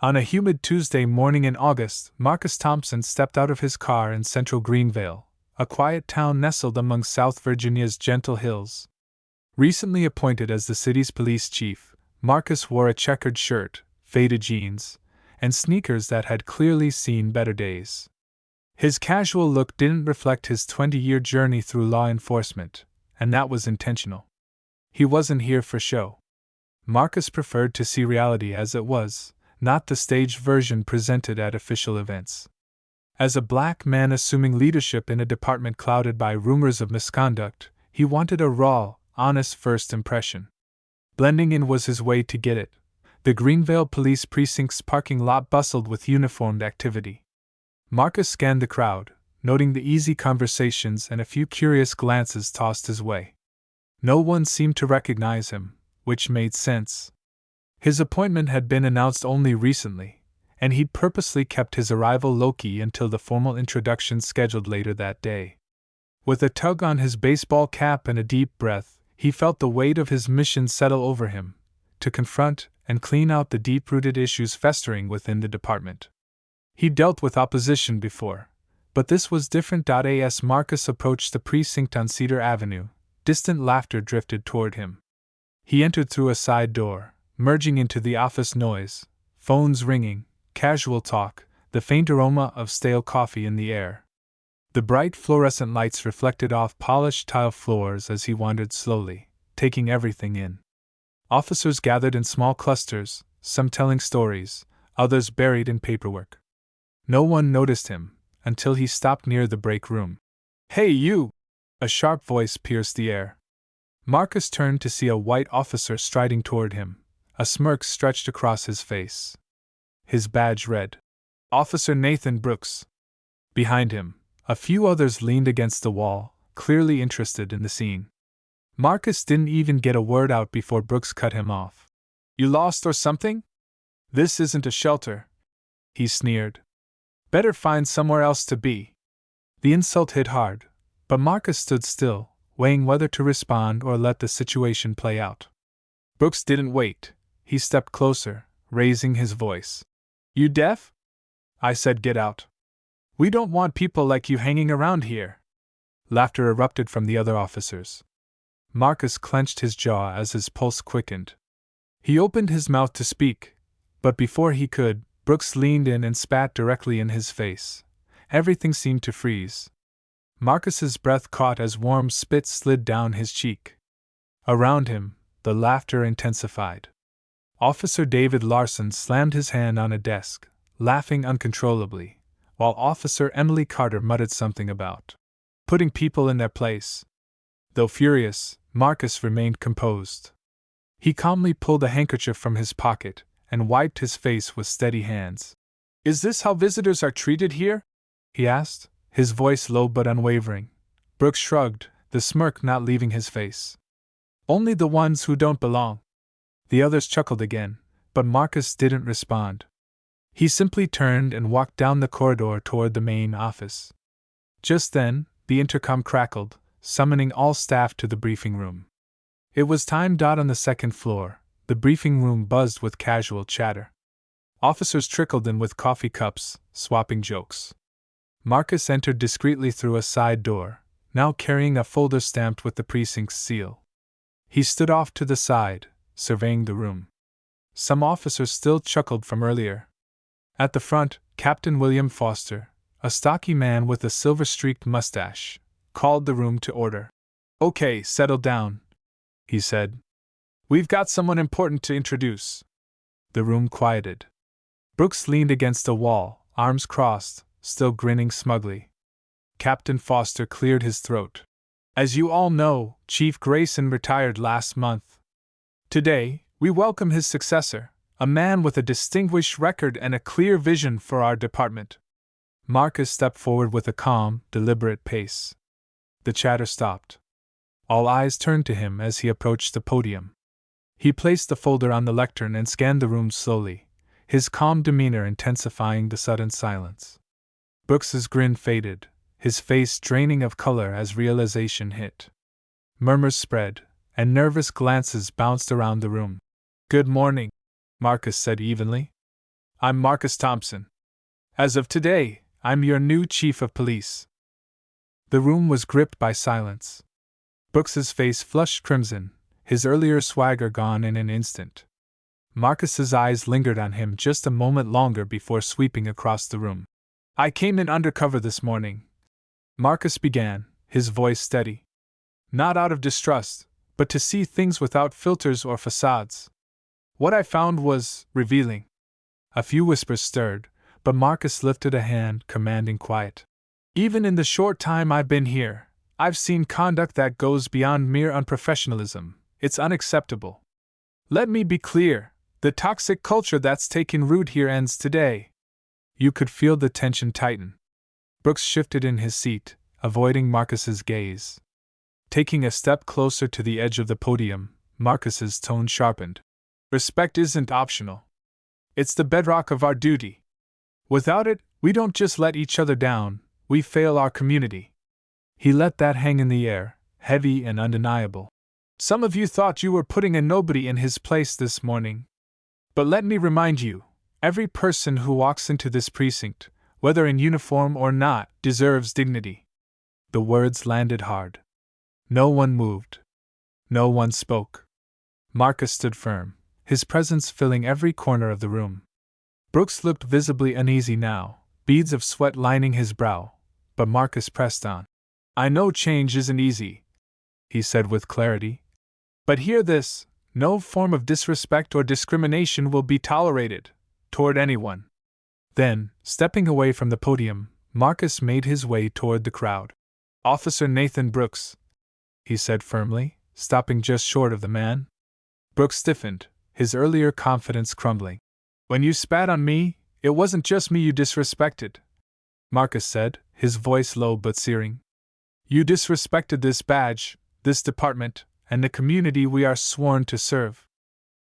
On a humid Tuesday morning in August, Marcus Thompson stepped out of his car in central Greenvale, a quiet town nestled among South Virginia's gentle hills. Recently appointed as the city's police chief, Marcus wore a checkered shirt, faded jeans, and sneakers that had clearly seen better days. His casual look didn't reflect his 20-year journey through law enforcement, and that was intentional. He wasn't here for show. Marcus preferred to see reality as it was, not the staged version presented at official events. As a black man assuming leadership in a department clouded by rumors of misconduct, he wanted a raw, honest first impression. Blending in was his way to get it. The Greenvale Police Precinct's parking lot bustled with uniformed activity. Marcus scanned the crowd, noting the easy conversations and a few curious glances tossed his way. No one seemed to recognize him, which made sense. His appointment had been announced only recently, and he'd purposely kept his arrival low-key until the formal introduction scheduled later that day. With a tug on his baseball cap and a deep breath, he felt the weight of his mission settle over him, to confront and clean out the deep-rooted issues festering within the department. He'd dealt with opposition before, but this was different. As Marcus approached the precinct on Cedar Avenue, distant laughter drifted toward him. He entered through a side door, merging into the office noise, phones ringing, casual talk, the faint aroma of stale coffee in the air. The bright fluorescent lights reflected off polished tile floors as he wandered slowly, taking everything in. Officers gathered in small clusters, some telling stories, others buried in paperwork. No one noticed him, until he stopped near the break room. "Hey, you!" A sharp voice pierced the air. Marcus turned to see a white officer striding toward him, a smirk stretched across his face. His badge read, "Officer Nathan Brooks." Behind him, a few others leaned against the wall, clearly interested in the scene. Marcus didn't even get a word out before Brooks cut him off. "You lost or something? This isn't a shelter," he sneered. "Better find somewhere else to be." The insult hit hard, but Marcus stood still, weighing whether to respond or let the situation play out. Brooks didn't wait. He stepped closer, raising his voice. "You deaf? I said get out. We don't want people like you hanging around here." Laughter erupted from the other officers. Marcus clenched his jaw as his pulse quickened. He opened his mouth to speak, but before he could, Brooks leaned in and spat directly in his face. Everything seemed to freeze. Marcus's breath caught as warm spit slid down his cheek. Around him, the laughter intensified. Officer David Larson slammed his hand on a desk, laughing uncontrollably, while Officer Emily Carter muttered something about putting people in their place. Though furious, Marcus remained composed. He calmly pulled a handkerchief from his pocket and wiped his face with steady hands. "Is this how visitors are treated here?" he asked, his voice low but unwavering. Brooks shrugged, the smirk not leaving his face. "Only the ones who don't belong." The others chuckled again, but Marcus didn't respond. He simply turned and walked down the corridor toward the main office. Just then, the intercom crackled, summoning all staff to the briefing room. It was time. On the second floor, the briefing room buzzed with casual chatter. Officers trickled in with coffee cups, swapping jokes. Marcus entered discreetly through a side door, now carrying a folder stamped with the precinct's seal. He stood off to the side, surveying the room. Some officers still chuckled from earlier. At the front, Captain William Foster, a stocky man with a silver-streaked mustache, called the room to order. "Okay, settle down," he said. "We've got someone important to introduce." The room quieted. Brooks leaned against a wall, arms crossed, still grinning smugly. Captain Foster cleared his throat. "As you all know, Chief Grayson retired last month. Today, we welcome his successor, a man with a distinguished record and a clear vision for our department." Marcus stepped forward with a calm, deliberate pace. The chatter stopped. All eyes turned to him as he approached the podium. He placed the folder on the lectern and scanned the room slowly, his calm demeanor intensifying the sudden silence. Brooks's grin faded, his face draining of color as realization hit. Murmurs spread, and nervous glances bounced around the room. "Good morning," Marcus said evenly. I'm Marcus Thompson. As of today, I'm your new chief of police. The room was gripped by silence. Brooks's face flushed crimson, his earlier swagger gone in an instant. Marcus's eyes lingered on him just a moment longer before sweeping across the room. I came in undercover this morning, Marcus began, his voice steady. Not out of distrust, but to see things without filters or facades. What I found was revealing. A few whispers stirred, but Marcus lifted a hand, commanding quiet. Even in the short time I've been here, I've seen conduct that goes beyond mere unprofessionalism. It's unacceptable. Let me be clear, the toxic culture that's taken root here ends today. You could feel the tension tighten. Brooks shifted in his seat, avoiding Marcus's gaze. Taking a step closer to the edge of the podium, Marcus's tone sharpened. Respect isn't optional. It's the bedrock of our duty. Without it, we don't just let each other down, we fail our community. He let that hang in the air, heavy and undeniable. Some of you thought you were putting a nobody in his place this morning. But let me remind you, every person who walks into this precinct, whether in uniform or not, deserves dignity. The words landed hard. No one moved. No one spoke. Marcus stood firm, his presence filling every corner of the room. Brooks looked visibly uneasy now, beads of sweat lining his brow, but Marcus pressed on. I know change isn't easy, he said with clarity. But hear this, no form of disrespect or discrimination will be tolerated, toward anyone. Then, stepping away from the podium, Marcus made his way toward the crowd. Officer Nathan Brooks, he said firmly, stopping just short of the man. Brooks stiffened, his earlier confidence crumbling. When you spat on me, it wasn't just me you disrespected, Marcus said, his voice low but searing. You disrespected this badge, this department, and the community we are sworn to serve.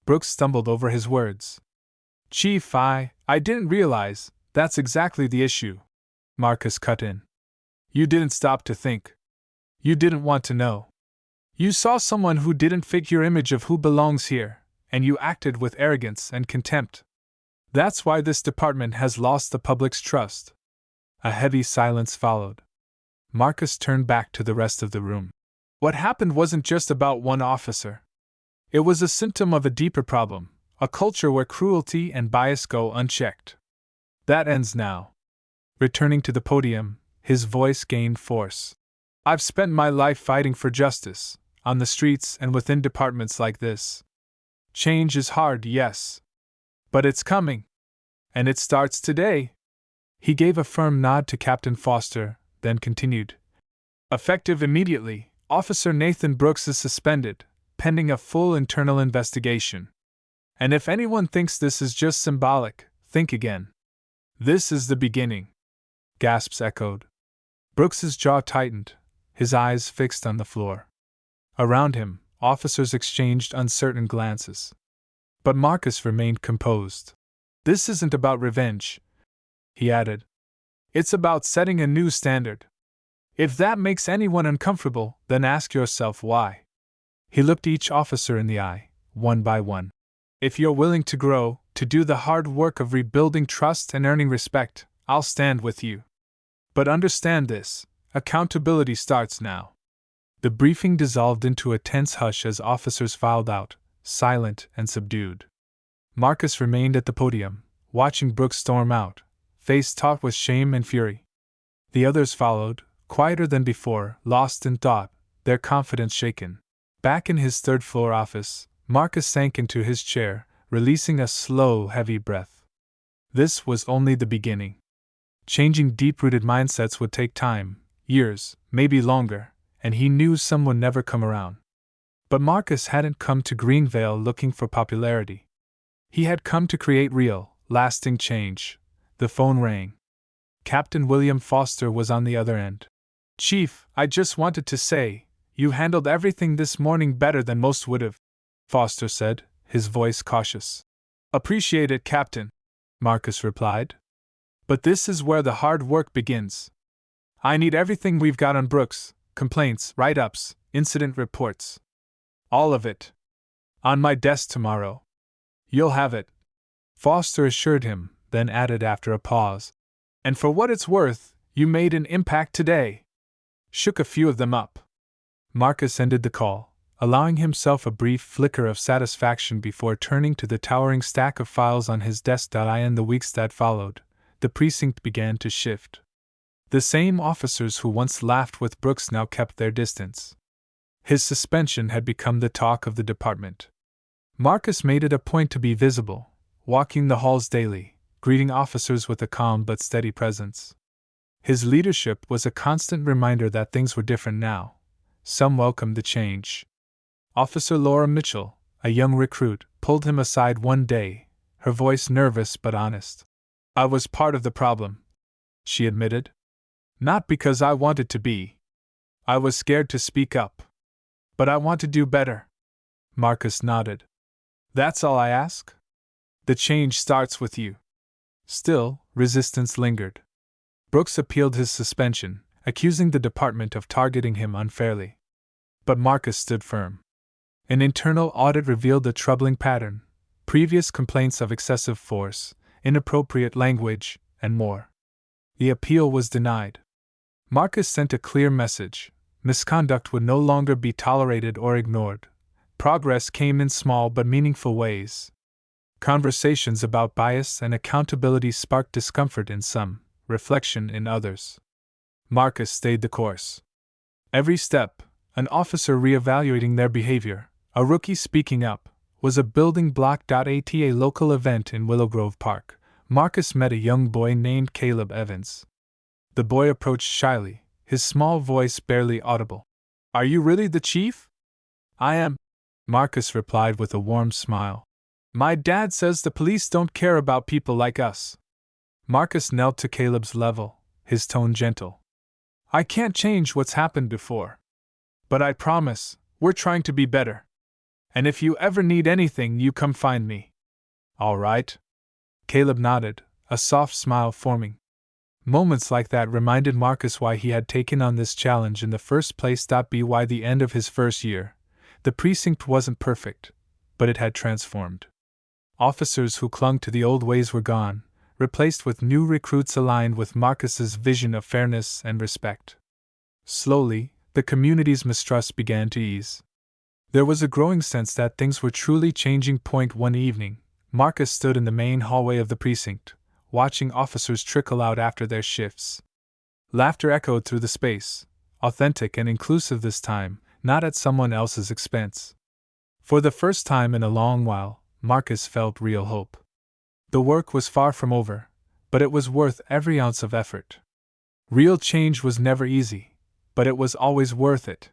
Brooks stumbled over his words. Chief, I didn't realize, that's exactly the issue, Marcus cut in. You didn't stop to think. You didn't want to know. You saw someone who didn't fit your image of who belongs here, and you acted with arrogance and contempt. That's why this department has lost the public's trust. A heavy silence followed. Marcus turned back to the rest of the room. What happened wasn't just about one officer. It was a symptom of a deeper problem, a culture where cruelty and bias go unchecked. That ends now. Returning to the podium, his voice gained force. I've spent my life fighting for justice, on the streets and within departments like this. Change is hard, yes. But it's coming. And it starts today. He gave a firm nod to Captain Foster, then continued. Effective immediately, Officer Nathan Brooks is suspended, pending a full internal investigation. And if anyone thinks this is just symbolic, think again. This is the beginning. Gasps echoed. Brooks's jaw tightened, his eyes fixed on the floor. Around him, officers exchanged uncertain glances. But Marcus remained composed. This isn't about revenge, he added. It's about setting a new standard. If that makes anyone uncomfortable, then ask yourself why. He looked each officer in the eye, one by one. If you're willing to grow, to do the hard work of rebuilding trust and earning respect, I'll stand with you. But understand this, accountability starts now. The briefing dissolved into a tense hush as officers filed out, silent and subdued. Marcus remained at the podium, watching Brooks storm out, face taut with shame and fury. The others followed, quieter than before, lost in thought, their confidence shaken. Back in his third-floor office, Marcus sank into his chair, releasing a slow, heavy breath. This was only the beginning. Changing deep-rooted mindsets would take time, years, maybe longer, and he knew some would never come around. But Marcus hadn't come to Greenvale looking for popularity. He had come to create real, lasting change. The phone rang. Captain William Foster was on the other end. Chief, I just wanted to say, you handled everything this morning better than most would have, Foster said, his voice cautious. Appreciate it, Captain, Marcus replied. But this is where the hard work begins. I need everything we've got on Brooks, complaints, write-ups, incident reports. All of it. On my desk tomorrow. You'll have it, Foster assured him, then added after a pause. And for what it's worth, you made an impact today. Shook a few of them up. Marcus ended the call, allowing himself a brief flicker of satisfaction before turning to the towering stack of files on his desk. In the weeks that followed, the precinct began to shift. The same officers who once laughed with Brooks now kept their distance. His suspension had become the talk of the department. Marcus made it a point to be visible, walking the halls daily, greeting officers with a calm but steady presence. His leadership was a constant reminder that things were different now. Some welcomed the change. Officer Laura Mitchell, a young recruit, pulled him aside one day, her voice nervous but honest. "I was part of the problem," she admitted. "Not because I wanted to be. I was scared to speak up. But I want to do better." Marcus nodded. "That's all I ask. The change starts with you." Still, resistance lingered. Brooks appealed his suspension, accusing the department of targeting him unfairly. But Marcus stood firm. An internal audit revealed a troubling pattern: previous complaints of excessive force, inappropriate language, and more. The appeal was denied. Marcus sent a clear message: misconduct would no longer be tolerated or ignored. Progress came in small but meaningful ways. Conversations about bias and accountability sparked discomfort in some, reflection in others. Marcus stayed the course. Every step, an officer reevaluating their behavior, a rookie speaking up, was a building block. At a local event in Willow Grove Park, Marcus met a young boy named Caleb Evans. The boy approached shyly, his small voice barely audible. "Are you really the chief?" "I am," Marcus replied with a warm smile. "My dad says the police don't care about people like us." Marcus knelt to Caleb's level, his tone gentle. "I can't change what's happened before. But I promise, we're trying to be better. And if you ever need anything, you come find me." "All right." Caleb nodded, a soft smile forming. Moments like that reminded Marcus why he had taken on this challenge in the first place. By the end of his first year, the precinct wasn't perfect, but it had transformed. Officers who clung to the old ways were gone, replaced with new recruits aligned with Marcus's vision of fairness and respect. Slowly, the community's mistrust began to ease. There was a growing sense that things were truly changing. One evening, Marcus stood in the main hallway of the precinct, watching officers trickle out after their shifts. Laughter echoed through the space, authentic and inclusive this time, not at someone else's expense. For the first time in a long while, Marcus felt real hope. The work was far from over, but it was worth every ounce of effort. Real change was never easy, but it was always worth it.